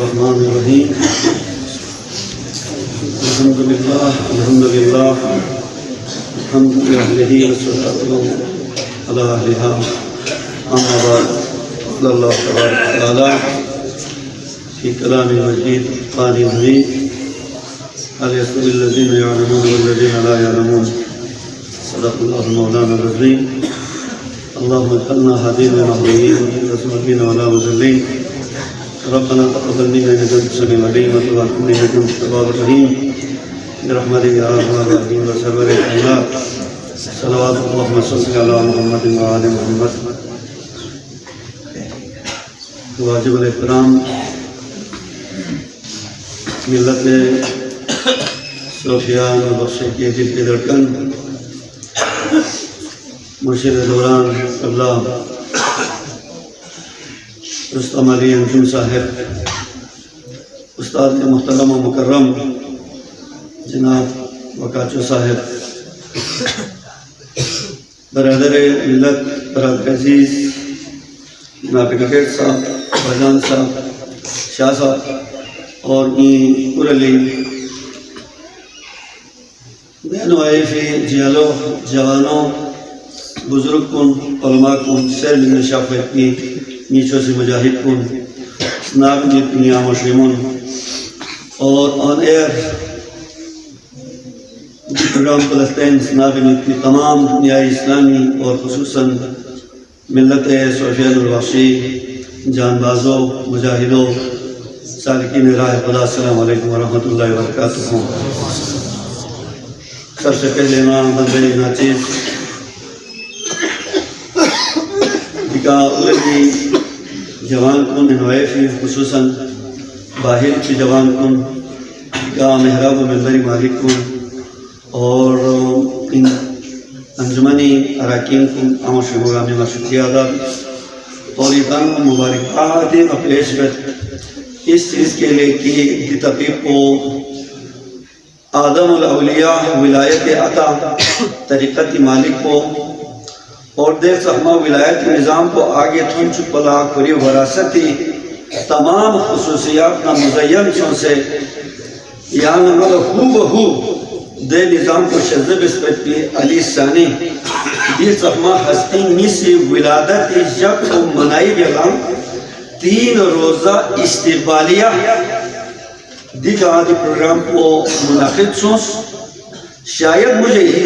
الرحمن الرحیم الحمدللہ الحمد للہ والصلاة علی اہلہا اما بعد قال اللہ تبارک وتعالی فی کلام مجید قرآن مجید هل يستوي الذين يعلمون والذين لا يعلمون صدق الله مولانا العظيم اللهم اجعلنا هادين مهديين واسمعين ولا مضلين ربنا تقبل منا انك انت السميع العليم وتب علينا انك انت التواب الرحيم برحمتك يا ارحم الراحمين وسرور الكائنات صلوات اللهم صل على محمد وعلى محمد. واجب الاحترام ملت سفیان بخش کے دل کے دھڑکن مرشد دوران قبلہ رستم علی انجم صاحب، استاد محترم و مکرم جناب وکاچو صاحب، برادر ملت برادر عزیز جناب گگیٹ صاحب، بھجان صاحب، شاہ صاحب اور علی بہنوں آئی فی جیالو جوانوں بزرگ کن علماء کن سیر لگن شافت کی نیچوں سے مجاہد کن سناب نیت نیام و شریمون اور آن ایئر پروگرام فلسطین سناب نیت کی تمام دنیای اسلامی اور خصوصاً ملت سفیان الوحشی جان بازوں مجاہدوں سالکین راہ خدا. السلام علیکم ورحمۃ اللہ وبرکاتہ. سب سے پہلے ماں بندے ناچیز دکھا اولدی جوان کن انوائفی خصوصاً باہر کی جوان کن دکھا محراب و ممبری مالک کن اور ان انجمنی اراکین کن آمو شمورامی میں شکریہ ادا طوریقان کو مبارکباد و پیش کر اس چیز کے لئے کہ تقریب کو آدم الاولیاء ولایت عطا طریقت مالک کو اور دیر سخمہ ولایت نظام کو آگے تھن چپلا کری وراثتی تمام خصوصیات نہ مزین چون سے یعنی ہو بہو دے نظام کو شذب اسپت پی علی ثانی دیر سخمہ ہستی نیسی ولادت جب کو منائی گلام 3 روزہ استقبالیہ دیکھ آدھی پروگرام کو منعقد سوس. شاید مجھے یہی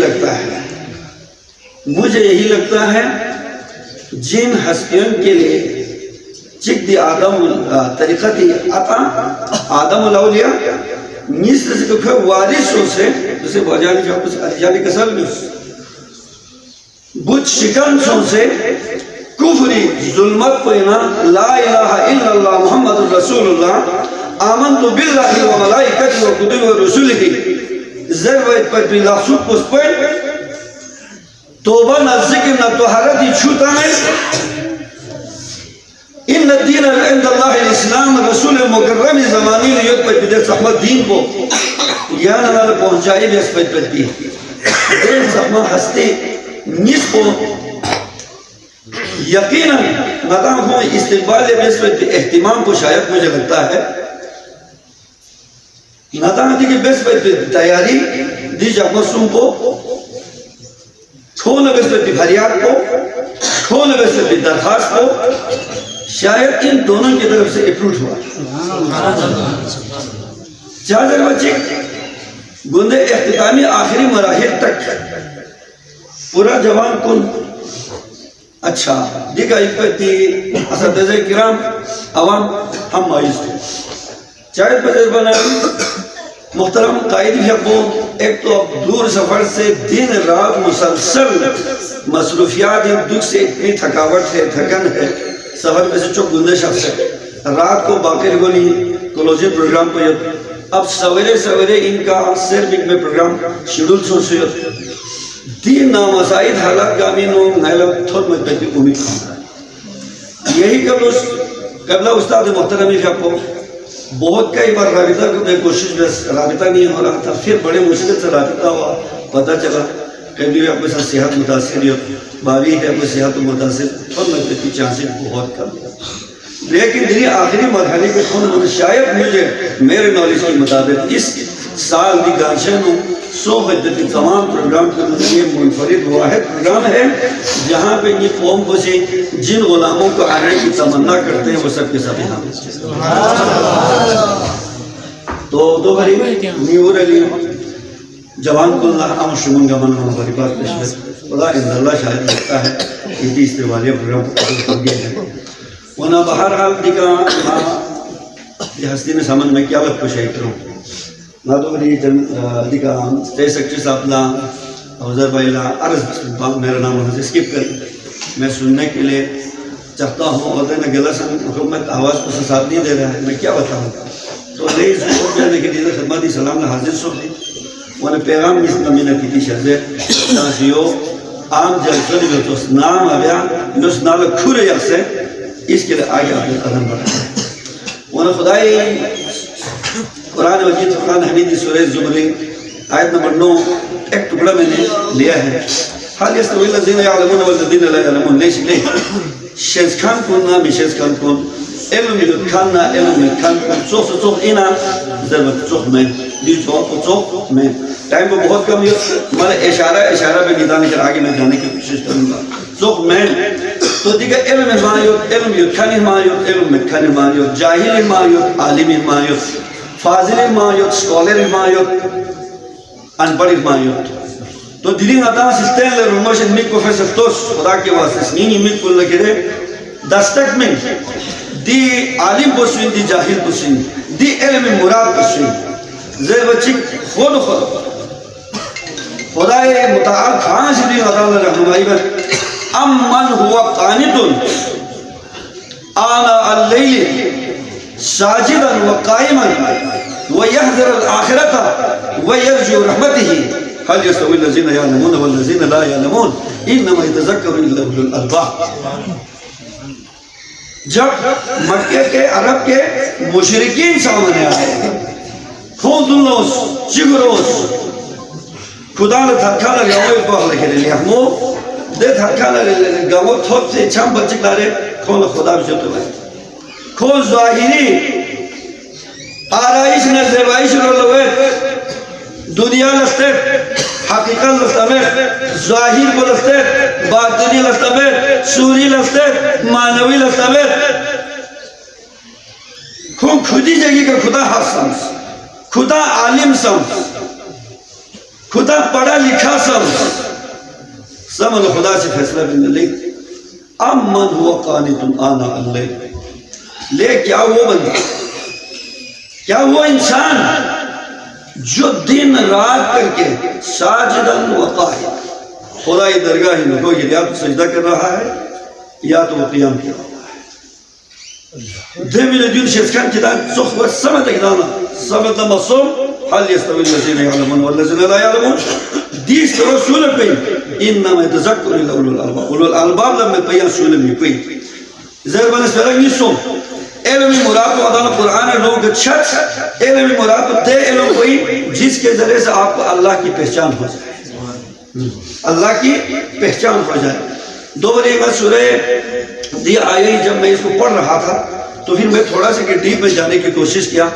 لگتا ہے جن ہستیوں کے لیے چک دی آدم طریقتی عطا آدم الاولیاء نیست سے کفر وارث ہو سے جسے بجانی جانی کسل نیس بچ شکن سو سے کفری ظلمت پینا لا الہ الا اللہ محمد رسول اللہ آمنتو باللہ و ملائکتی و کتب و رسولی ذرویت پر بھی لحظوب پس پر توبہ نہ ذکر نہ طہارتی چھوتا ہے. ان الدین عند اللہ الاسلام رسول مکرم زمانی لیت پر بھی دیر سخمت دین کو یعنی نہ پہنچائی بھی اس پر بھی دیر سخمت ہستے نیس کو یقیناً مدام ہوں استقبال اس پر اہتمام کو شاید مجھے لگتا ہے نادان دی کہ بیس پر تیاری دی جاگوسوں کو کھونا بیس پر فریاد کو کھونا بیس پر درخواست کو شاید ان دونوں کی طرف سے اپروٹ ہوا. چادر بچے گندے اختتامی آخری مراحل تک پورا جوان کن اچھا دیکھا ایک پہتی اساتذہ کرام عوام ہم مایوس تھے. چاہت بجر بنا محترم قائد حقو ایک تو اب دور سفر سے دن رات مسلسل مصروفیات دکھ سے اتنی تھکاوٹ ہے تھکن ہے سفر میں سے چوک گندے شخص ہے رات کو باقر گولی کلوجی پروگرام کو اب سویرے ان کا سرمک میں پروگرام شیڈول سوچے دین نامسائد حالات گامینوں نیلم تھوڑ مجھے امید کھانا یہی قبلہ استاد محترمی حقو بہت کئی بار رابطہ میں کوشش بس رابطہ نہیں ہو رہا تھا پھر بڑے مشکل سے رابطہ ہوا پتہ چلا کبھی بھی آپ کو صحت متاثر بابی ہے آپ کو صحت متاثر اور میں پہ چانسیں بہت کم لیکن دنیا آخری مرحلے کے خون شاید مجھے میرے نالج کے مطابق اس سال دی گانشنوں سو حدتی تمام پروگرام کے یہ منفرد واحد پروگرام ہے جہاں پہ یہ قوم کو سے جن غلاموں کو آنے کی تمنا کرتے ہیں وہ سب کے سب یہاں تو دو بھری نیور علی جوان کو اللہ عام شمنگا من ہماری بات نشبت خدا انداللہ شاید لگتا ہے کہ تیس تیوالیہ پروگرام کو قبول کر گیا ہے ونا بہرحال دیکھا یہ ہستی میں سمجھ میں کیا وقت کو شہید کروں نا تو بری دیکھا اسٹیج سیکٹری صاحب لا حضر بھائی لا عرض میرا نام ہے سکپ کر میں سننے کے لیے چاہتا ہوں اور دینا گلہ سن حکومت آواز کو ساتھ نہیں دے رہا ہے میں کیا بتاؤں تو لئے سوچ جانے کے لیے خدماتی سلام نے حاضر سو دی وہاں پیغام اس نمینہ کی شہزے تاثیو عام جلسل میں تو نام آیا نس نال کھورے یا سے اس کے لئے آگے آپ نے قدم بڑھا وہاں خدای قرآن مجید فرقان حمیدی سورہ زمری آیت نمبر 9 ایک ٹکڑا میں نے لیا ہے حال یستوی الذین یعلمون والذین لا یعلمون لیش لے شیز کھان کن نامی شیز کھان کن علم یدکھان نا علم یدکھان کن چوخ سے چوخ اینا ضربت چوخ میں دی چوخ میں ٹائم کو بہت کم یہ مالا اشارہ پہ نیدانے کر آگے میں جانے کی کوشش کروں گا چوخ میں تو دیگر علم مایوت علم یدکھانی مایوت علم مدکھانی مایوت جاہل مایوت عالم مایوت فاضل مایوت سکولر مایوت انپڑھ مایوت تو دیدی ناتا سستین لرموشن مک پروفیسر توس خدا کے واسطے سنینی مک کل لگرے دستک من دی عالم پسوین دی جاہل پسوین دی علم مراد پسوین زیر بچی خود خدای متعال خان سے دی ناتا رحمائی بر امن ہوا قانتن آنا اللیل ساجدا وقائما ويحذر الآخرة ويرجو رحمته هل يستوي الذين يعلمون والذين لا يعلمون انما يتذكر الا اولو الالباب جب مکے کے عرب کے مشرکین سامنے آئے خود دلوس چگروس خدا نے تھکانا گاوے کو لکھے لیا مو دے تھکانا گاوے تھوک سے چھم بچک لارے کھون خدا بھی جتو ہے کھون ظاہری آرائش نے زیبائش رولوے دنیا لستے حقیقت لستے میں ظاہر کو لستے باطنی لستے میں سوری لستے معنوی لستے میں خودی جگہ کا خدا حق سمس خدا عالم سمس خدا پڑھا لکھا سمس سمن خدا سے فیصلہ بن لکھ امن ہوا قانتن آنا اللہ لے کیا وہ بندہ کیا وہ انسان جو دن رات کر کے ساجدن و قائم خدای درگاہی میں کوئی یا تو سجدہ کر رہا ہے یا تو وہ قیام کر رہا ہے دمین دین شیسکان کتاب سخوة سمت اکدانا سمت مصوم حل یستوی الذین یعلمون والذین لا یعلمون دیس کرو سولم پہ انما یتذکر الا اولو الالباب اولو الالباب لما پیان سولم ہی پہ زیر بنس پہلے نیسوں علمی مراد کو ادانا قرآن لوگ چھت علمی مراد کو دے علم کوئی جس کے ذریعے سے آپ کو اللہ کی پہچان ہو جائے اللہ کی پہچان ہو جائے دو بار ایک سورہ دی آئی جب میں اس کو پڑھ رہا تھا تو پھر میں تھوڑا سا ڈیپ میں جانے کی کوشش کیا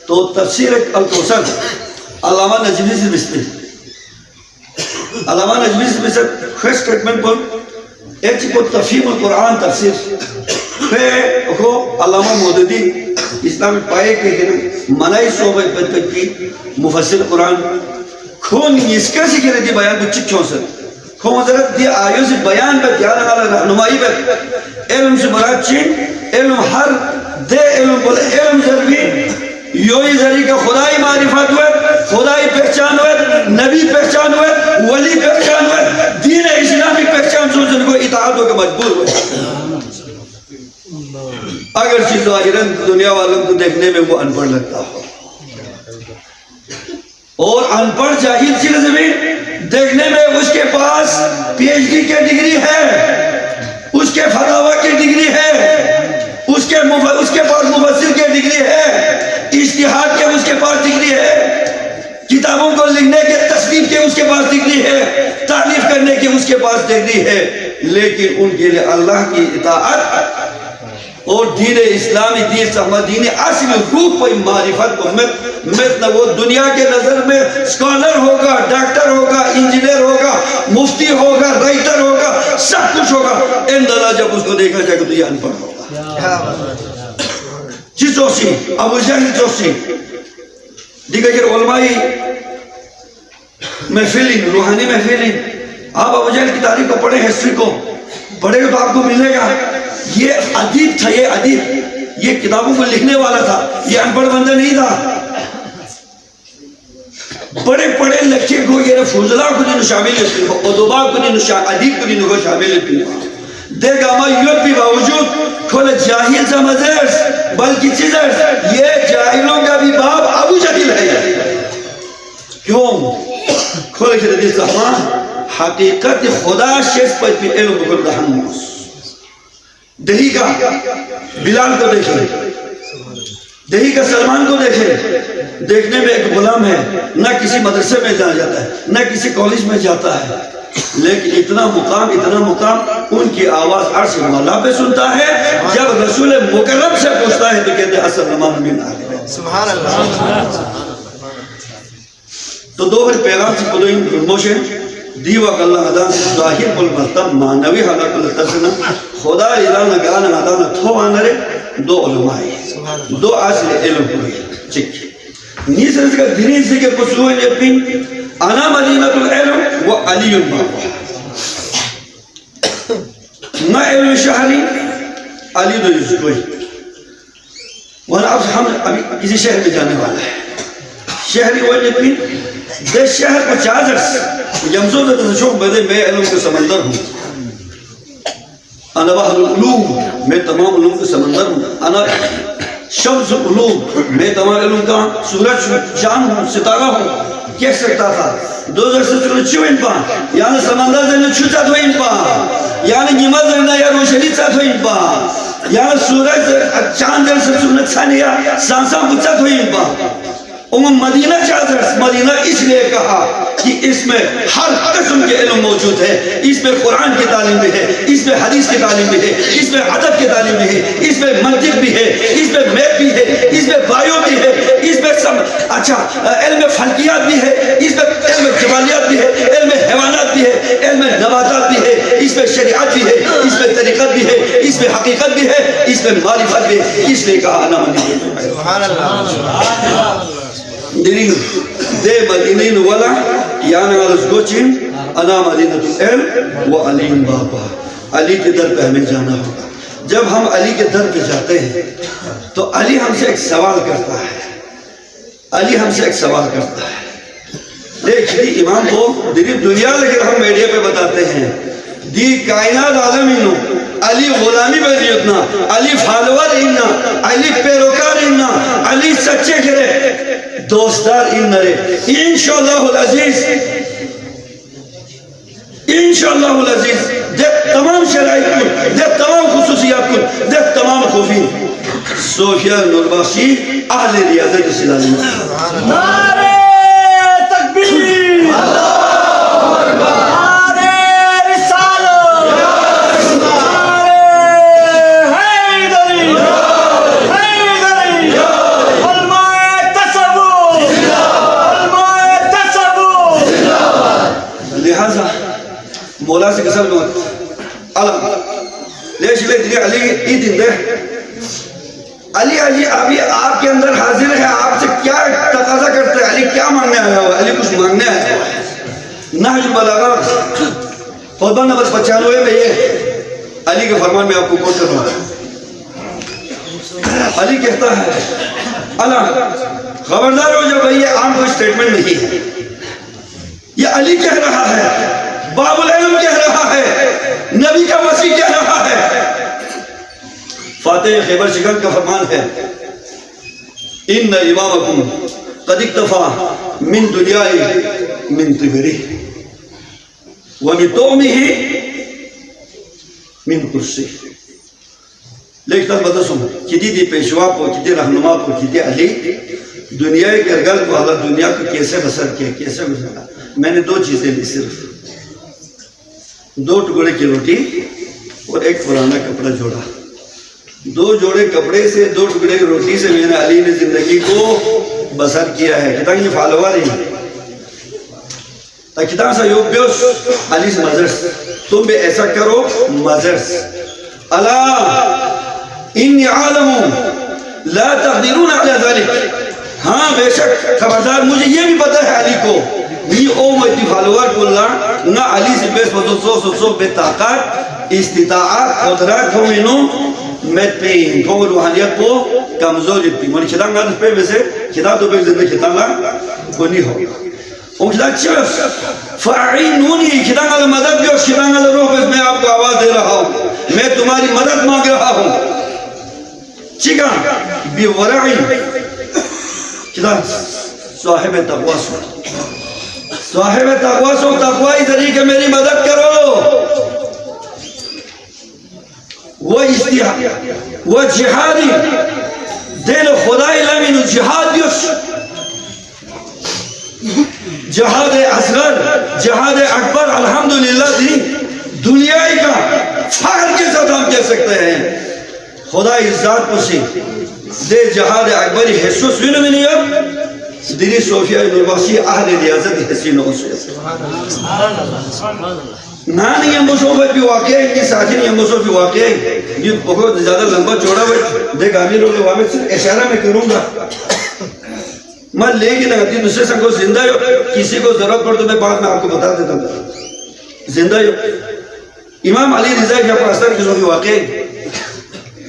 تو تفسیر الکوثر علامہ نجمی سے مستر علامہ نجمی سے مستر خوش سٹیٹمنٹ پر ایک کو تفہیم القرآن تفسیر پھر کو علامہ موددی اسلام پائے کہ منائی صوبہ پتک کی مفسر قرآن کھون اس کا سی کرے دی بیان کو چک چھو سر کھون حضرت دی آیوں سے بیان پہ دیانا والا رہنمائی پہ علم سے مراد چین علم ہر دے علم بولے علم ضروری یوئی ذریعہ کا خدای معرفت ہوئے خدای پہچان ہوئے نبی پہچان ہوئے ولی پہچان ہوئے دین اسلامی پہچان سو جن کو اطاعت ہو کے مجبور ہوئے اگر چیز ظاہراً دنیا والوں کو دیکھنے میں وہ انپڑھ لگتا ہو اور انپڑھ جاہل چیز بھی دیکھنے میں اس کے پاس پی ایچ ڈی کے ڈگری ہے اس کے فتاوی کی ڈگری ہے اس کے پاس مفسر کے ڈگری ہے اجتہاد کے اس کے پاس ڈگری ہے کتابوں کو لکھنے کے تصنیف کے اس کے پاس ڈگری ہے تعریف کرنے کے اس کے پاس ڈگری ہے لیکن ان کے لیے اللہ کی اطاعت اور دین اسلامی دین سمجھ دین اصل روح پہ معرفت کو مت نہ وہ دنیا کے نظر میں اسکالر ہوگا، ڈاکٹر ہوگا، انجینئر ہوگا، مفتی ہوگا، رائٹر ہوگا، سب کچھ ہوگا، عند اللہ جب اس کو دیکھا جائے گا تو یہ ان پڑھ ہوگا. چی چوسی ابو جہل چوسی دیگر علمائی محفلین، روحانی محفلین. آپ ابو جہل کی تاریخ کو پڑھیں، ہسٹری کو پڑھیں تو آپ کو ملے گا یہ ادیب تھا، یہ ادیب، یہ کتابوں کو لکھنے والا تھا، یہ ان پڑھ بندہ نہیں تھا. بڑے پڑھے لکھے کو یہ فضلا کو نہیں شامل ہے، ادبا کو نہیں، ادیب کو نہیں شامل ہے. دیکھ اما یہ بھی باوجود کھول جاہل سمجھرس بلکہ چیزرس یہ جاہلوں کا بھی باپ ابو جہل ہے. کیوں؟ کھول کے حدیث اما حقیقت خدا شیخ پر بھی علم بکر دہنموس. دہی کا بلال کو دیکھیں، دہی کا سلمان کو دیکھیں، دیکھنے میں ایک غلام ہے، نہ کسی مدرسے میں جاتا ہے، نہ کسی کالج میں جاتا ہے، لیکن اتنا مقام ان کی آواز عرش مولا پہ سنتا ہے. جب رسول مکرم سے پوچھتا ہے تو کہتے ہیں اصل نمان من آگے. سبحان اللہ. تو دو بھر پیغام سے قدوین موشن دیوک اللہ ادان سے ظاہر کل مرتب معنوی حلق التسنہ خدا ایران اگران ادانا تھو آنرے دو علماء دو اصل علم ہوئی چک نیس رضی کا دھرین سے کہ قصوہ یقین انا مدینت العلم و علی بابا نہ علم شہری علی دو یوسفوئی ورنہ اب ہم ابھی کسی شہر میں جانے والا ہے. شہری وہ یقین دے شہر کو چادرس یمزو دے تشوق بدے میں علم کے سمندر ہوں. انا بحر العلوم میں تمام علوم کے سمندر ہوں. انا شمس العلوم میں تمام علوم کا سورج چاند ہوں، ستارہ ہوں. کہہ سکتا تھا دو در سے چلو چھو ان پا یعنی سمندر سے چھوچا تو ان پا یعنی نماز رہنا یا روشنی چا تو ان پا یعنی سورج چاند در سے چلو چھانیا سانسا بچا تو ان پا. مدینہ چادرس مدینہ اس لیے کہا کہ اس میں ہر قسم کے علم موجود ہے. اس میں قرآن کی تعلیم بھی ہے، اس میں حدیث کی تعلیم بھی ہے، اس میں ادب کی تعلیم بھی ہے، اس میں منطق بھی ہے، اس میں میتھ بھی ہے، اس میں بایو بھی ہے، اس میں اچھا علم فلکیات بھی ہے، اس میں علم جبالیات بھی ہے، علم حیوانات بھی ہے، علم نباتات بھی ہے، اس میں شریعت بھی ہے، اس میں طریقت بھی ہے، اس میں حقیقت بھی ہے، اس میں معرفت بھی ہے. اس لیے کہا انا مدینہ. سبحان اللہ. دین دے مدینین ولا یعنی عرض گوچن انا مدینت العلم و علی بابا. علی کے در پہ ہمیں جانا ہوگا. جب ہم علی کے در پہ جاتے ہیں تو علی ہم سے ایک سوال کرتا ہے. علی ہم سے ایک سوال کرتا ہے. دیکھ دی امام کو دلی دنیا لیکن ہم میڈیا پہ بتاتے ہیں دی کائنات عالمینو علی غلامی بیدی اتنا، علی فالوار اننا، علی پیروکار اننا، علی سچے کرے دوستدار ان نرے. انشاءاللہ العزیز انشاءاللہ العزیز دیکھ تمام شرائط کو، دیکھ تمام خصوصیات کو، دیکھ تمام خوفی سوفیہ نورباسی اہل ریاضت سلالی. نعرہ تکبیر، اللہ اکبر، نعرہ رسالت، نعرہ حیدری، حیدری، علماء تصوف، علماء تصوف. لہذا مولا سے قسم مت اللہ لیش لے دلی علی دن دے علی ابھی آپ کے اندر حاضر ہے. آپ سے کیا تقاضا کرتے ہیں؟ علی کیا مانگنے آیا ہوا؟ علی کچھ مانگنے آیا ہوا ہے. نہج البلاغہ خطبہ نمبر 95 میں یہ علی کے فرمان میں آپ کو کوٹ کر رہا ہے. علی کہتا ہے اللہ خبردار ہو جب یہ عام کوئی سٹیٹمنٹ نہیں ہے، یہ علی کہہ رہا ہے، باب العلم کہہ رہا ہے، نبی کا وسیع کہہ رہا ہے. فاتح خیبر شکن کا فرمان ہے ان امامکم قد اکتفا من دنیائی من طبری ومن طعمه من کرسی. لیکن بتا سن کتی دی پیشوا کو، کتی رہنما کو، کتی علی دنیا کے گھر کو حالت دنیا کو کیسے بسر کیا، کیسے گزارا. میں نے 2 چیزیں لی، صرف 2 ٹکڑے کی روٹی اور ایک پرانا کپڑا جوڑا. دو جوڑے کپڑے سے 2 ٹکڑے روٹی سے میں نے علی نے زندگی کو بسر کیا ہے کتنا یہ فالوار ہے کتنا سا یو بیوس علی سے مزرس تم بھی ایسا کرو مزرس اللہ انی عالم لا تقدرون علی ذلك ہاں بے شک خبردار مجھے یہ بھی پتا ہے علی کو یہ او مجھتی فالوار کو اللہ نہ علی سے بیس پتو سو بے طاقت استطاعت قدرات ہو منو مت پین کو روحانیت کو کمزور جتی من کھدان گا پہ ویسے کھدا تو پہ زندگی کھدان گا کو نہیں ہو ان کھدان چیز فاعینونی کھدان گا مدد بھی اور کھدان گا روح بس میں آپ کو آواز دے رہا ہوں میں تمہاری مدد مانگ رہا ہوں چکا بی ورعی کھدان صاحب تقوی سو تقوی طریقے میری مدد کرو وہ جہادی دل خدای لمن جہاد یوش جہاد اصغر جہاد اکبر الحمدللہ دین دنیای کا فخر کے ساتھ ہم کہہ سکتے ہیں خدای ذات پسی دے جہاد اکبری حسوس وینو منی اب دینی صوفیہ نرباسی اہل ریاضت حسین حسین نانی یہ مصوفت بھی واقع ہے یہ ساتھین یہ مصوفت بھی واقع ہے یہ بہت زیادہ لمبا چوڑا ہے دیکھ امیر ہوگے وہاں میں صرف اشارہ میں کروں گا میں لے گی لگتی نسے سن کو زندہ ہو کسی کو ضرورت پڑ تو میں بعد میں آپ کو بتا دیتا ہوں زندہ ہو امام علی رضا کی اپنا اثر کسوں کی واقع ہے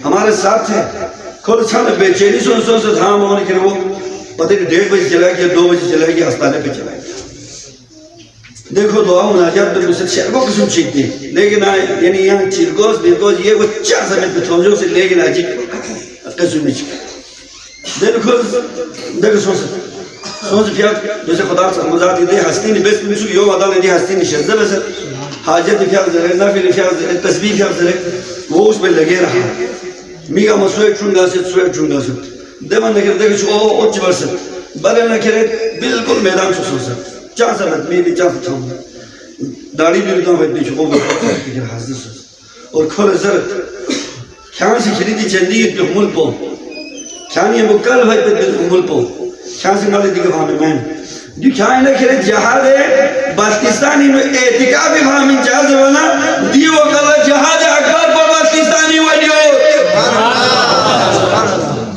ہمارے ساتھ ہیں کھول چھاند بے چینی سن سے دھام ہونے کے وہ پتہ کہ 1:30 بجے چلا گیا 2 بجے چلا گیا ہستانے پہ چلا گیا دیکھو دعا مناجات پر مسل شعر کو قسم چیک دی لیکن یعنی یہاں چرگوز بیرگوز یہ وہ 4 سمیت پہ تھوجوں سے لیکن آجی قسم نہیں چکا دیکھو سون سے پیاد جیسے خدا سے مزاتی دے ہستی نہیں بیس پمیسو یو وعدہ نہیں ہستی نہیں شہزہ بسر حاجت پیاد ذرے نافل پیاد تسبیح پیاد ذرے وہ اس میں لگے رہا میگا مسوئے چونگا سے سوئے چونگا سے دیمان نکر دیکھو چھو اوچ برسد بلے نکرے بالکل میدان چھو سوسد چاہ سرد میری چاہ فتھاؤں داڑی بھی رداؤں بیٹنی چھو بکر حاضر سوسد اور کھول زرد کھان سے خریدی چندیت پہ مل پو کھانی ہے مکل بھائی پہ مل پو کھان سے مالی دیکھا بھامی میں جو کھانی نکرے جہاد ہے باستیستانی میں اعتقابی بھامی چاہتے وانا دیو کلا جہاد اکبر پر باستیستانی ولیو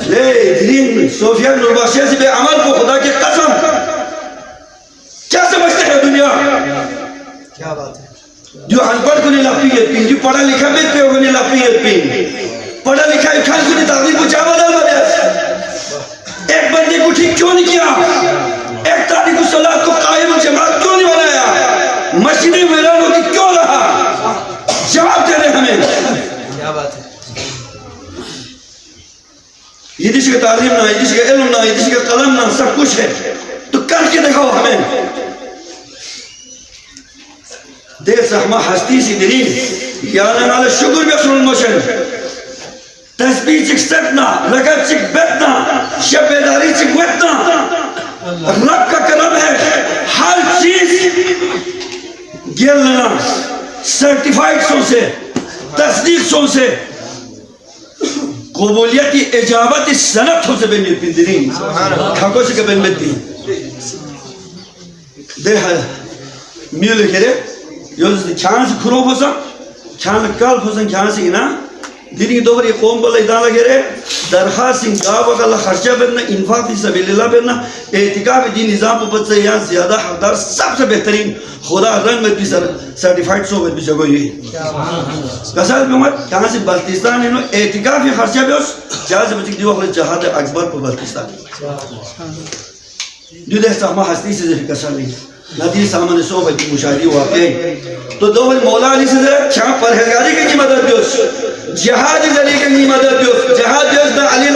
لے دلین صوفیان نرباشیہ سے بے عمل کو خدا کے قسم کیا سمجھتے ہیں دنیا کیا بات ہے جو انپڑھ کو نہیں لپیت پین جو پڑھا لکھا بیت پہ ہوگا نہیں لپیت پین پڑھا لکھا اکھان کو نہیں تعلیم کو چاہ بدل بدل ایک بندے کو ٹھیک کیوں نہیں کیا ایک تاریخ کو صلاح کو قائم جماعت کیوں نہیں بنایا مسجد ویرانوں کی کیوں رہا جواب دے رہے ہمیں کیا بات ہے یہ دیش کا تعلیم نہ یہ دیش کا علم نہ یہ دیش کا قلم نہ سب کچھ ہے تو کر کے دکھاؤ ہمیں دیر سہمہ ہستی سی دلین یعنی نال شکر بھی اصل الموشن تسبیح چک سکنا لگت چک بیتنا شب بیداری چک ویتنا رب کا کرم ہے ہر چیز گیر لینا سرٹیفائیڈ سو سے تصدیق سو سے قبولیتی اجابتی سنت ہو سے بین پندرین کھاکو سے کبین بیتی دے میو لکھے رے چھان سے کھرو پھسا چھان کال پھسا چھان سے اینا دینی دوبر یہ قوم بلا ادان لگے رے درخواست انگاو اگر اللہ خرچہ بیرنا انفاق فی سبیل اللہ بیرنا اعتقاب دی نظام پر بچ سے یہاں زیادہ حقدار سب سے بہترین خدا رنگ میں بھی سرٹیفائیڈ سو میں بھی جگہ یہ کسال بھی عمر کہاں سے بلتستان انہوں اعتقاب فی خرچہ بیوس جہاں سے بچک دیو اخلی جہاد اکبر پر بلتستان جو دہتا ہمیں ہستی سے ذہر کسال نہیں ندی سامنے سو بچی مشاہدی واقعی تو دوبر مولا علی سے ذرا چھاں پرہزگاری کی مدد بیوس جہاد ذریعے کی مدد بیوس جہاد بیوس دا علی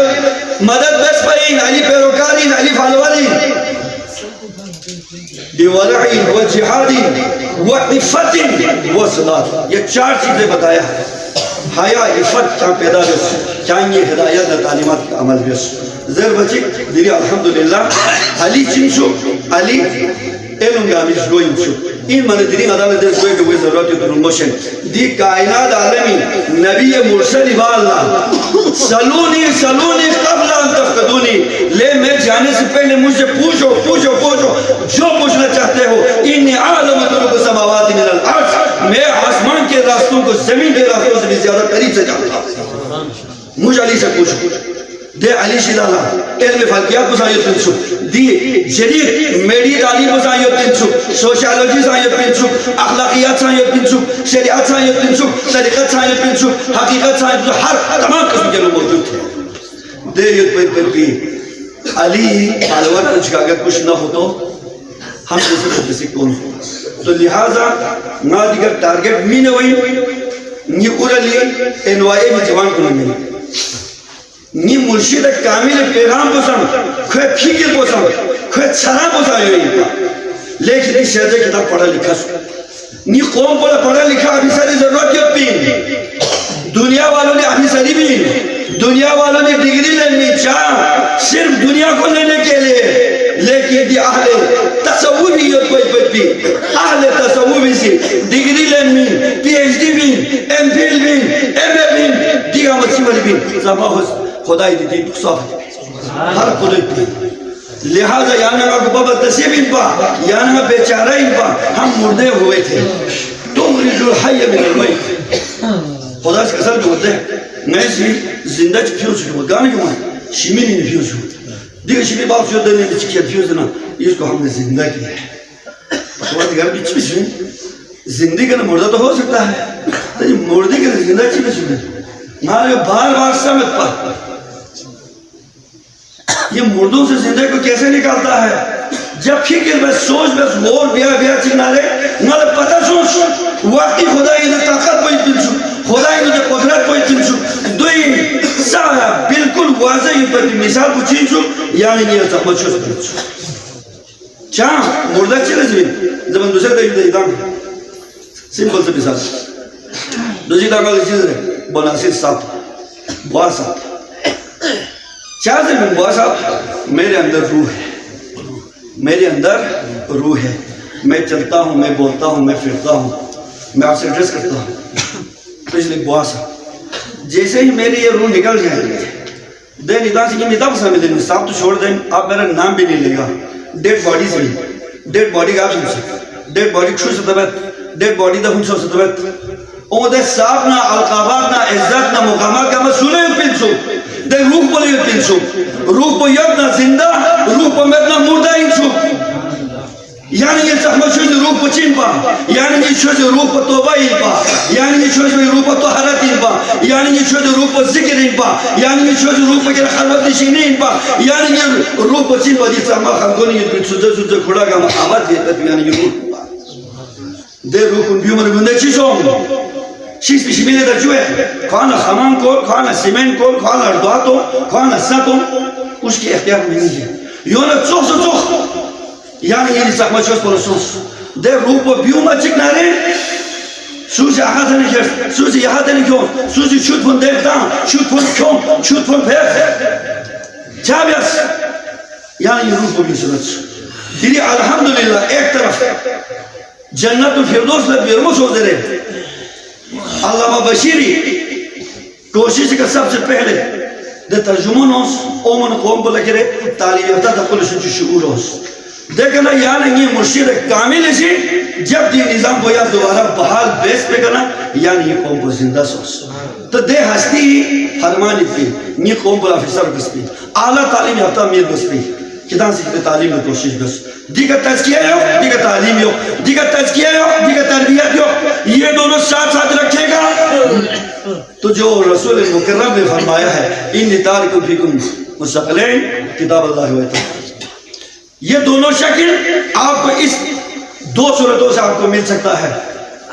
مدد بس پہین علی پیروکارین علی فالوالین بولعین و جہادین و عفت و صلاة یہ 4 چیزیں بتایا حیاء عفت کیا پیدا بیوس کیا یہ ہدایت دا تعلیمات کا عمل بیوس زیر بچی دیری الحمدللہ علی چنشو علی علم گامیش گوئن شو این من دیدین عدالت دست کوئی که کوئی ضرورتی کنون موشن دی کائنات عالمی نبی مرسلی واللہ سلونی سلونی قبل ان تفقدونی لے میں جانے سے پہلے مجھ سے پوچھو پوچھو پوچھو جو پوچھنا چاہتے ہو انی عالم طرق سماوات من الارض میں آسمان کے راستوں کو زمین کے راستوں سے بھی زیادہ قریب سے جانتا ہوں مجھ علی سے پوچھو دے علی شدالا علم فلکیات بسائیت پنچو دی جدید میڈی تعلیم بسائیت پنچو سوشیالوجی سائیت پنچو اخلاقیات سائیت پنچو شریعت سائیت پنچو طریقت سائیت پنچو حقیقت سائیت پنچو ہر تمام قسم کے لوگ موجود تھے دے یت پید پید پی علی حالوات کچھ کا اگر کچھ نہ ہو تو ہم جیسے کو جیسے کون ہو تو لہذا نا دیگر ٹارگٹ می نہ ہوئی نی اورا لی انوائی بھی جوان کو نہ ملی نی مرشد کامل پیغام بسام کوئی فکر بسام کوئی چھرا بسام یہ لیکن اس شہدے کتاب پڑھا لکھا سو نی قوم پڑھا لکھا ابھی ساری ضرورت کیوں پین دنیا والوں نے ابھی ساری بھی دنیا والوں نے ڈگری لینی چاہ صرف دنیا کو لینے کے لئے لیکن دی اہل تصوبی یہ کوئی پی اہل تصوبی سے ڈگری لینی پی ایچ ڈی بھی ایم فیل بھی ایم اے بھی دیگا مچی والی بھی زمان خدای دیدی صاف ہر خدای پی لہذا یعنی کو بابا تصیب ان پا یعنی بیچارہ ان پا ہم مردے ہوئے تھے تخرج الحی من المیت خدا سے قسم جو ہوتے ہیں میں اسی زندہ چی فیوز شکو گانے کیوں ہے شیمینی نے فیوز شکو دیکھ شیمی باپ شکو دینے نے چکیت فیوز دینا اس کو ہم نے زندہ کیا ہے خواہ دیگر بھی چی بشویں زندگی کا مردہ تو ہو سکتا ہے لیکن مردی کا زندہ چی بشویں ہمارے بار بار سمت پا یہ مردوں سے زندہ کو کیسے نکالتا ہے جب فکر بس سوچ بس غور بیا چکنا رہے مالا پتہ سوچ واقعی خدای نے طاقت پوئی پنچو خدای نے قدرت پوئی پنچو دوئی سایا بالکل واضح یہ پر مثال کو چینچو یعنی یہ زحمت شوز پنچو چاہ مردہ چلے زمین زمان دوسرے دیکھ دے دام سمپل سے مثال دوسری داکال چیز رہے بناسر صاحب بوا صاحب چاہ زمین بوا صاحب میرے اندر روح ہے میرے اندر روح ہے میں چلتا ہوں میں بولتا ہوں میں پھرتا ہوں میں آپ سے ایڈریس کرتا ہوں تو اس لئے بوا صاحب جیسے ہی میری یہ روح نکل جائے دے ندان سے یہ ندان پسند دیں صاحب تو چھوڑ دیں آپ میرا نام بھی نہیں لے گا ڈیڈ باڈی سے ڈیڈ باڈی کا آپ سن سکتے ڈیڈ باڈی چھو ستبت ڈیڈ باڈی دا ہنچو ستبت او دے صاحب نا القابات نا عزت نا مقامات کا مسئولے پنسو دے روح بولے پنسو روح پو یب نا زندہ روح پو مت نا مردہ انسو یعنی یہ زحمت شوز روح پو چین پا یعنی یہ شوز روح پو توبہ ان پا یعنی یہ شوز روح پو طہارت ان پا یعنی یہ شوز روح پو ذکر ان پا یعنی یہ شوز روح پو خلوت نشینی ان پا یعنی یہ روح پو چین پا جس اما خلقونی یہ پنسو سوزے کھڑا گا آباد دیتا یعنی یہ روح پا دے روح کن بیومر گندے چیز ہوں چیز پیشی ملے در جو ہے خوانا خمان کول خوانا سیمین کول خوانا اردواتو خوانا ساتو اس کی اختیار میں نہیں ہے یونا چوخ سو چوخ یعنی یہ زحمت شوز پر سوز دے روح پو بیوما چکنا رہے سوزی آہا دنے کھر سوزی یہاں دنے کیوں سوزی شود پون دیکھتا شود پون کیوں شود پون پھر جابیس یعنی یہ روح پو بیوسنت دیری الحمدللہ ایک طرف جنت الفردوس میں بیرموس ہو دے رہے علامہ بشیری کوشش کا سب سے پہلے دے ترجمون ہوس اومن قوم کو لکھے رہے تعلیم یافتہ تا پولیسن چو شعور ہوس دیکھنا یعنی یہ مرشد کامل اسی جب دی نظام کو یا دوبارہ بحال بیس پہ کرنا یعنی یہ قوم کو زندہ سوس تو دے ہستی حرمانی پہ یہ قوم کو افسر کس پہ اعلیٰ تعلیم یافتہ میر کس پہ کتان سے کتے تعلیم میں کوشش بس دیگر تذکیہ ہو دیگر تعلیم ہو دیگر تذکیہ ہو دیگر تربیت ہو یہ دونوں ساتھ ساتھ رکھے گا تو جو رسول مکرم نے فرمایا ہے ان تارکم فیکم مستقلین کتاب اللہ ہوئے تھا یہ دونوں شکل آپ کو اس دو صورتوں سے آپ کو مل سکتا ہے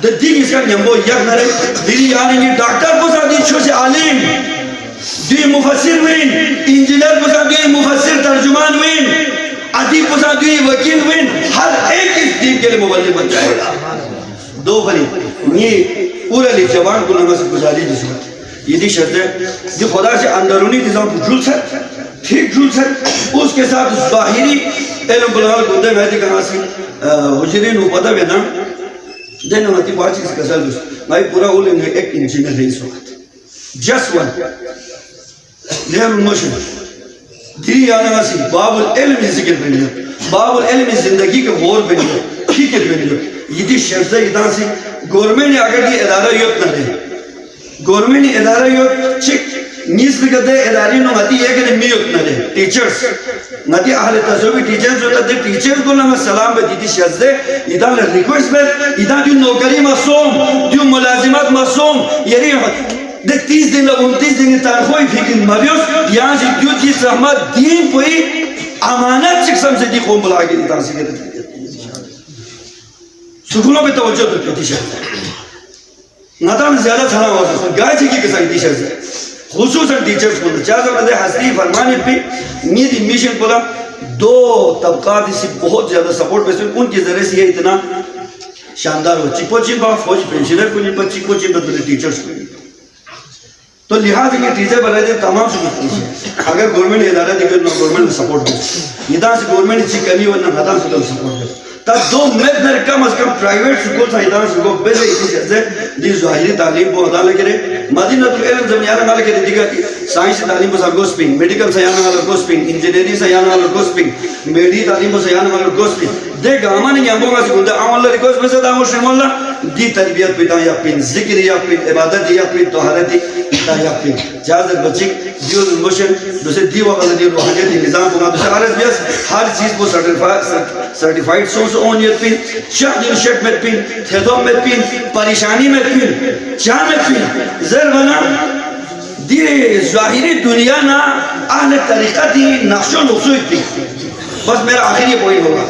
دیکھ اس کا نمبو یک نرے دیری یعنی ڈاکٹر کو ساتھ چھو سے عالم دوی مفسر وین انجینئر کو ساتھ دوی مفسر ترجمان وین عدیب کو ساتھ دوی وکیل وین ہر ایک اس دین کے لئے مبلغ بن جائے گا دو فری یہ پورا لی جوان کو نماز گزاری جس وقت یہ دی شرط ہے جو خدا سے اندرونی نظام کو جل سے ٹھیک جھول سے اس کے ساتھ ظاہری علم بلغال گندے مہدی کہاں سے حجرین ہو پتہ بینا دین ہونا تی بات چیز کسا دوست میں پورا علم ہے ایک انجینر ہے اس وقت just one لہر الموشن دری آنا سی باب العلم ذکر بنیو باب العلم زندگی کے غور بنیو فکر بنیو یہ دی شرطہ ادھا سی گورنمنٹ اگر دی ادارہ یوت نہ رہے گورنمنٹ ادارہ یوت چک نیز بگدے اداری نو مدی یہ کہ میوت نہ رہے ٹیچرز مدی اہل تصوی ٹیچرز ہوتا دے ٹیچرز کو نمہ سلام بے دیتی شرطے ادھا لے ریکویسٹ بے ادھا دیو نوکری مصوم دیو ملازمات مصوم یعنی دے 30 دن لگ 29 دن تنخوی فکر مبیوس یہاں سے دیو جیس رحمت دین کوئی امانت چک سمجھے دی قوم بلا کے دیتا سی کرتے سکولوں پہ توجہ تو پیتی شرط نتان زیادہ تھنا ہوا سکتا گائے چکی کسائی دی شرط خصوصاً ٹیچرز کو چاہتا مدے حسنی فرمانے پہ میری میشن پولا دو طبقات اسی بہت زیادہ سپورٹ بیس ان کی ذریعے سے یہ اتنا شاندار ہو چکو چیمبا فوج پینشنر کو نہیں پا چکو چیمبا دلے ٹیچرز کو نہیں تو لحاظ کہ ٹیچر بنائے دے تمام سکت نہیں اگر گورنمنٹ ادارہ دیکھے تو گورنمنٹ سپورٹ بیس ندان سے گورنمنٹ اچھی کمی ورنہ ندان سے سپورٹ بیس تا دو میدنر کم از کم پرائیویٹ سکول تھا ادارہ سکول بیسے اسی سے دی ظاہری تعلیم کو ادا لے کرے مدینہ تو علم زمینیانہ مالے کرے دیگا سائنسی تعلیم کو سر گوسپنگ میڈیکل سیانہ والا گوسپنگ انجینئری سیانہ والا گوسپنگ میڈی تعلیم کو سیانہ والا گوسپنگ دے گا ہمانی یامبوں کا سکول دے آماللہ ریکوست میں سے دا مرشم اللہ دی تربیت پیتا یا پین ذکر یا پین عبادت یا پین طہارتی یا پین جازر بچک دیو الموشن دوسرے دیو وقت دیو روحانیتی نظام کو دوسرے عرض بیس ہر چیز کو سرٹیفائیڈ سونس اونیت پین شاہ دیو شک میں پین تھیدوں میں پین پریشانی میں پین چاہ میں پین زر بنا دی ظاہری دنیا نا اہل طریقہ دی نقش و نقصوی پین بس میرا آخر یہ پوائنٹ ہوگا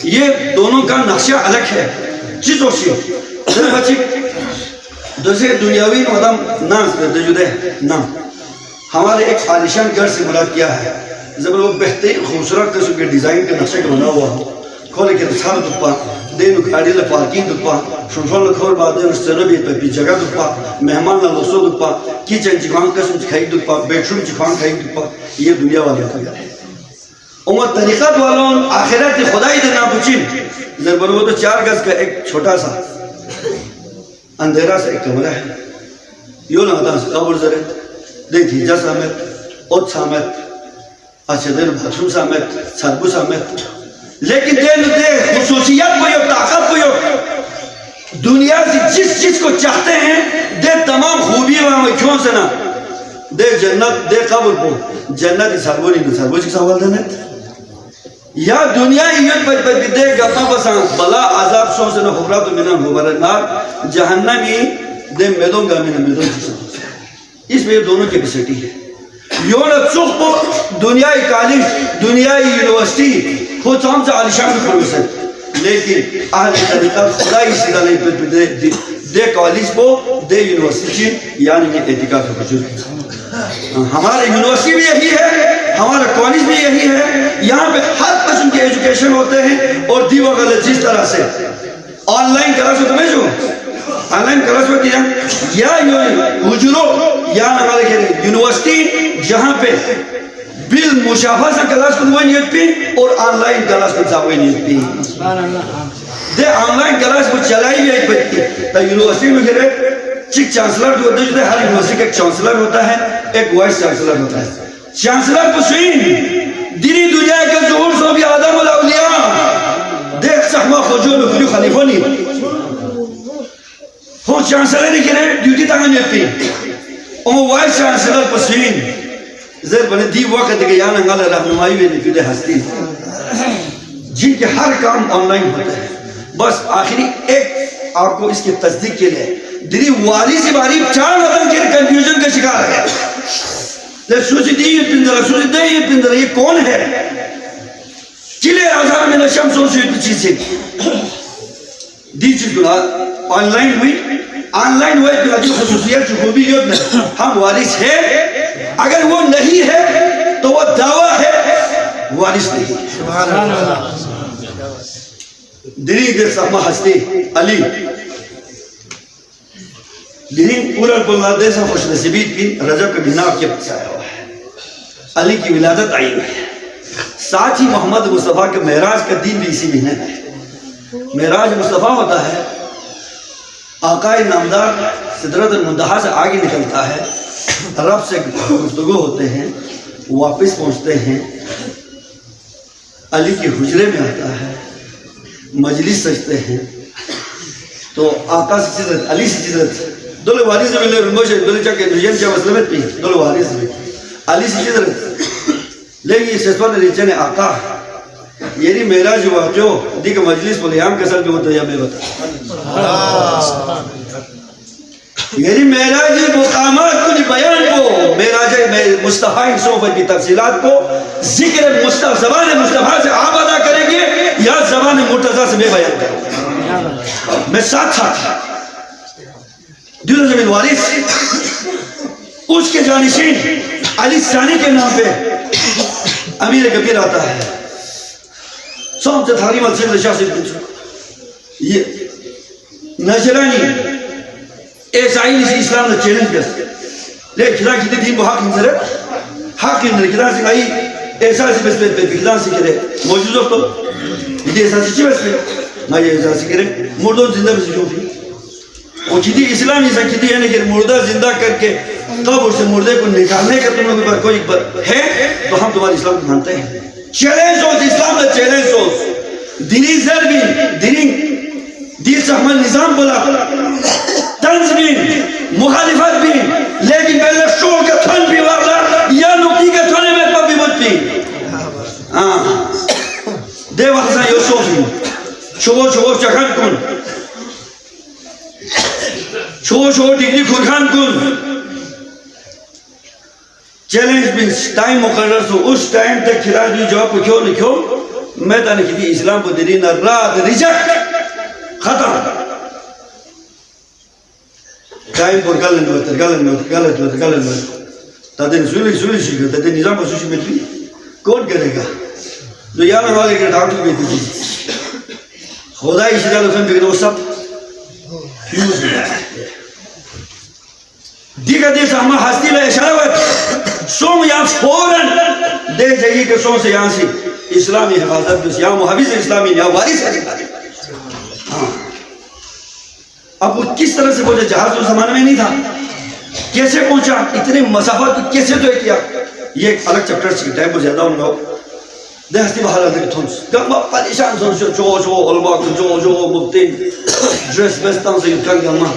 یہ دونوں کا نقشہ الگ ہے چیز ہوشی زر بچی دوسرے دنیاوی مدام نام دجودے نام ہمارے ایک عالیشان گھر سے مراد کیا ہے زبر وہ بہترین خوبصورت قسم کے ڈیزائن کے نقشے کا بنا ہوا ہو کھولے کے رسال دپا دینو کھاڑی لے پارکین دپا شنفل کھول بعد دینو سنبی پی جگہ دپا مہمان نہ لسو دپا کیچن چکان قسم چکھائی دپا بیٹروم چکان کھائی دپا یہ دنیا والی ہوتا ہے امت طریقت والوں آخرت خدای دے نام پوچھیں زبر وہ تو 4 گز کا ایک چھوٹا سا اندھیرا سے ایک کمرہ ہے یوں نہ سے قبر زرے دیکھی جس آمد اوت سامت اچھے دین بھاترم سامت سربو سامت لیکن دے خصوصیت کو یہ طاقت کو یہ دنیا سے جس چیز کو چاہتے ہیں دے تمام خوبی وہاں کیوں سے نہ دے جنت دے قبر کو جنت سربو نہیں سربو چک سوال دینے یا دنیا ایت پہ دے گپا بسان بلا عذاب سو سے نہ خبرات منن مبرد نار جہنمی دے میدوں گا منن میدوں چیزا اس میں دونوں کی بسیٹی ہے یون چوک پو دنیای کالج دنیای یونیورسٹی خود ہم سے عالیشان بھی کھڑو سے لیکن اہل طریقہ خدای سیدھا نہیں پہ دے کالج پو دے یونیورسٹی یعنی میں اعتقاد کا وجود ہمارے یونیورسٹی بھی یہی ہے ہمارا کالج بھی یہی ہے یہاں پہ ہر قسم کے ایجوکیشن ہوتے ہیں اور دیو غلط جس طرح سے آن لائن کلاس ہوتا میں جو آن لائن کلاس ہوتی ہے یا حجرو یا ہمارے یونیورسٹی جہاں پہ بالمشافہ سے کلاس کو نوئی نیت پی اور آن لائن کلاس کو چاہوئی نیت پی دے آن لائن کلاس کو چلائی بھی ایک بچتی تا یونیورسٹی میں گھرے چک چانسلر جو ہوتا ہے ہر یونیورسٹی کا ایک چانسلر ہوتا ہے ایک وائس چانسلر ہوتا ہے چانسلر کو سوئین دینی دنیا کے ظہور سو بھی آدم والاولیاء دیکھ سحمہ خجول و خلیو خلیفہ نہیں ہوں چانسلر ہی کرے ڈیوٹی تاں نہیں پی اما وائس چانسلر کو سوئین زیر بنے دی وقت کہ یانا نگال رہنمائی میں نفید ہستی جن کے ہر کام آن لائن ہوتا ہے بس آخری ایک آپ کو اس کی تصدیق کے لئے دری والی سے باری 4 مدن کے کنفیوژن کا شکار ہے لے سوچی دی یہ پندرہ سوچی دی یہ پندرہ یہ کون ہے چلے آزار میں نشم سوچی ہوئی چیز سے دی چیز کو آن لائن ہوئی کہ جو خصوصیت جو خوبی یود نہیں ہم وارث ہے اگر وہ نہیں ہے تو وہ دعویٰ ہے وارث نہیں سبحان اللہ دلی دے سامہ ہستے علی لیکن پورا بنگلہ دیش خوش نصیبیت بھی رجب کے مہینہ کے پاس آیا ہوا ہے علی کی ولادت آئی ہے. ساتھ ہی محمد مصطفیٰ کے معراج کا دن بھی اسی مہینے ہے. معراج مصطفیٰ ہوتا ہے آقا نامدار سدرت المنتہا سے آگے نکلتا ہے, رب سے گفتگو ہوتے ہیں, واپس پہنچتے ہیں, علی کے حجرے میں آتا ہے, مجلس سجتے ہیں. تو آقا سے سدرت علی سے سدرت دول وارث میں لے رنگوشے دول چا کے نجین چا مسلمت پی دول وارث میں علی سے سدرت لیکن یہ سسپان ریچے نے آقا یعنی معراج واقعو دیکھ مجلس پلیام کے ساتھ بھی ہوتا ہے یا میں بتا یعنی معراج مقامات کو بیان کو معراج مصطفیٰ صوفت کی تفصیلات کو ذکر مصطفیٰ زبان مصطفیٰ سے آپ ادا کریں گے یا زبان مرتضیٰ سے میں بیان کروں گا. میں ساتھ دل زمین وارث اس کے جانشین علی ثانی کے نام پہ امیر کبیر آتا ہے. سوم سے تھاری ملسل شاہ سے پوچھو یہ نجرانی ایسائی نسی اسلام نے چیلنج کرتے لیکن کھلا کھتی دین کو حق انسر ہے حق انسر کھلا سکھائی ایسا سی بس پہ کھلا سکھرے موجود ہو تو یہ ایسا سی چی بس پہ میں یہ ایسا سکھرے مردوں زندہ بس جو بھی وہ کھتی اسلام ایسا کھتی ہے کہ مردہ زندہ کر کے قبر سے مردے کو نکالنے کا تم لوگ پر کوئی ہے تو ہم تمہاری اسلام کو مانتے ہیں. چیلنج ہو اسلام نے چیلنج ہو دینی زر بھی دینی دین سحمل نظام بولا طنز بھی مخالفت بھی لیکن پہلے شو کے تھن بھی وارلا یا نکی کے تھنے میں پا بھی مت بھی دے وقت سا یوسف بھی چھو چکھن کن چھو ڈگری خورخان کن چیلنج بھی ٹائم مقرر سو اس ٹائم تک کھلا دی جواب کو کیوں لکھو میں تا نکتی اسلام کو دینی نہ رات ریجیکٹ ختم ٹائم پر گلن تادین سولی شکر تادین نظام پر سوشی ملتی کون کرے گا جو یہاں والے کے ڈاکٹر بھی دیجی خدای شدال فہم بگن وہ سب فیوز دیکھا دیسا ہمیں ہستی لے اشارت سوم یہاں فوراں دے جائیے کہ سوم سے یہاں سے اسلامی حفاظت بس یہاں محافظ اسلامی یہاں وارث ہے. اب وہ کس طرح سے پہنچا جہاز اس زمانے میں نہیں تھا کیسے پہنچا اتنے مسافت کو کیسے تو کیا یہ ایک الگ چپٹر سے ٹائم کو زیادہ ہوں گا دے ہستی بہار آدھے کہ تھونس گمہ پریشان سن جو علماء کو جو مبتین ڈریس بیستان سے یتکان گمہ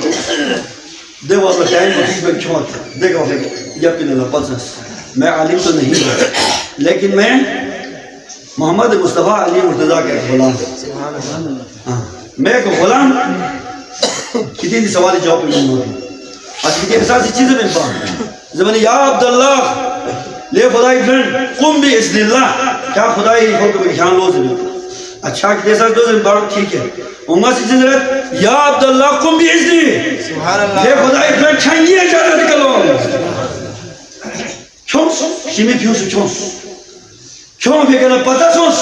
دے وہ اللہ ٹائم کو کس میں چھوٹ دیکھا ہوئے یا پین اللہ پلسنس میں عالم تو نہیں ہوں لیکن میں محمد مصطفیٰ علی مرتضیٰ کا ایک غلام میں ایک غلام کتنی سوالی جواب میں نہیں ہوتی اچھا کتنی احساسی چیزیں میں پاہم زمانی یا عبداللہ لے خدای فرنڈ قم بھی اذن اللہ کیا خدای حکم خیان لو سے بھی اچھا کتنی احساس دو سے بارو ٹھیک ہے امہ سے چیز رہت یا عبداللہ قم بھی اذنی لے خدای فرنڈ چھنگی اجازت نکلو چھونس شیمی پیوس چھونس چھون بھی کہنا پتہ چھونس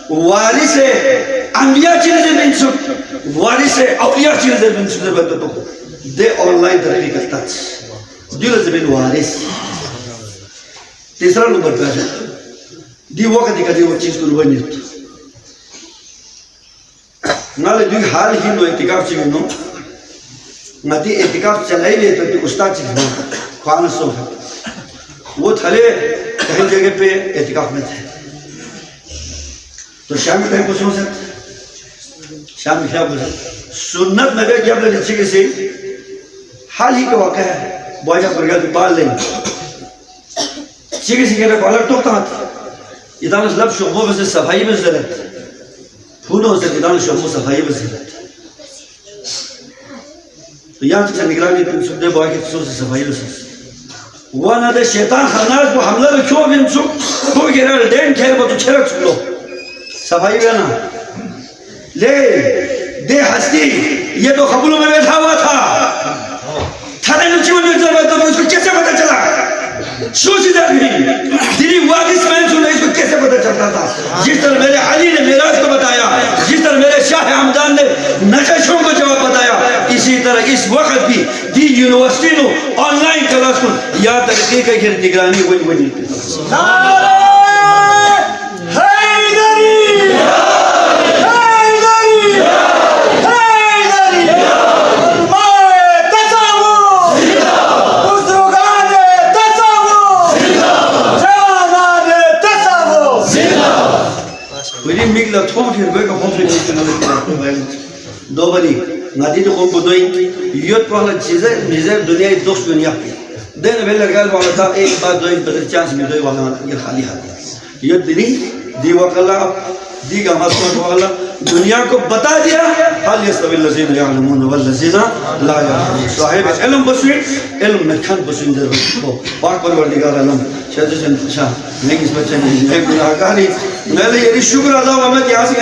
وارث انبیاء چیزیں بنسک وارث اولیاء چیزیں بنسک بنتا تو دے آن لائن ترقی کرتا دیو زمین وارث. تیسرا نمبر پہ دی وقت کا دی وہ چیز کو روح نیت نالے دوی حال ہی نو اعتقاف چیزیں نو نتی اعتقاف چلائی لے تو استاد چیز نو خوانا سو ہے وہ تھلے کہیں جگہ پہ اعتقاف میں تھے تو شام ٹائم کو سن سکتے شام میں کیا بولے سنت میں کہ اب لگے چکے سے حال ہی کا واقعہ ہے بوائجہ پر گیا تو پال لیں چکے سے کہنا کالر ٹوکتا ہاتھ ادان اس لب شعبوں میں سے صفائی میں زرت پھونوں سے ادان شعبوں صفائی میں زرت تو یہاں تک سے نگرانی پن سکتے بوائے کے سو سے صفائی میں زرت وانا دے شیطان خرناز کو حملہ میں کیوں بھی سک کوئی کہہ رہا دین کھیر با تو چھرک سکلو صفائی بیانا لے دے ہستی یہ تو قبولوں میں بیٹھا ہوا تھا تھانے نچی میں نچل بیٹھا تو اس کو کیسے پتہ چلا سوچی در بھی دلی وادس میں سنے اس کو کیسے پتہ چلتا تھا جس طرح میرے علی نے معراج کو بتایا جس طرح میرے شاہ حمدان نے نجشوں کو جواب بتایا اسی طرح اس وقت بھی the university no online class کن یا ترقی کا گھر نگرانی ون ون ویدی میگلا تھوم پھر گوئے کا پھوم پھر دو بنی نادی تو خوب بدوئی یوت پہلا چیزیں میزر دنیا دوست دنیا دین بھیل لگال والا تھا ایک بار دوئی بدر چانس میں دوئی والا یہ خالی حالی یوت دنی دی وقلا دی کا مصور والا دنیا کو بتا دیا حال یستوی اللذین یعلمون واللذین لا یعلمون صاحب علم بسوئی علم میں کھن بسوئی ضرور ہو پاک پروردگار علم شاید جن شاہ میں کس بچے نہیں میں گناہگاری میں لئے شکر اللہ و احمد یہاں سے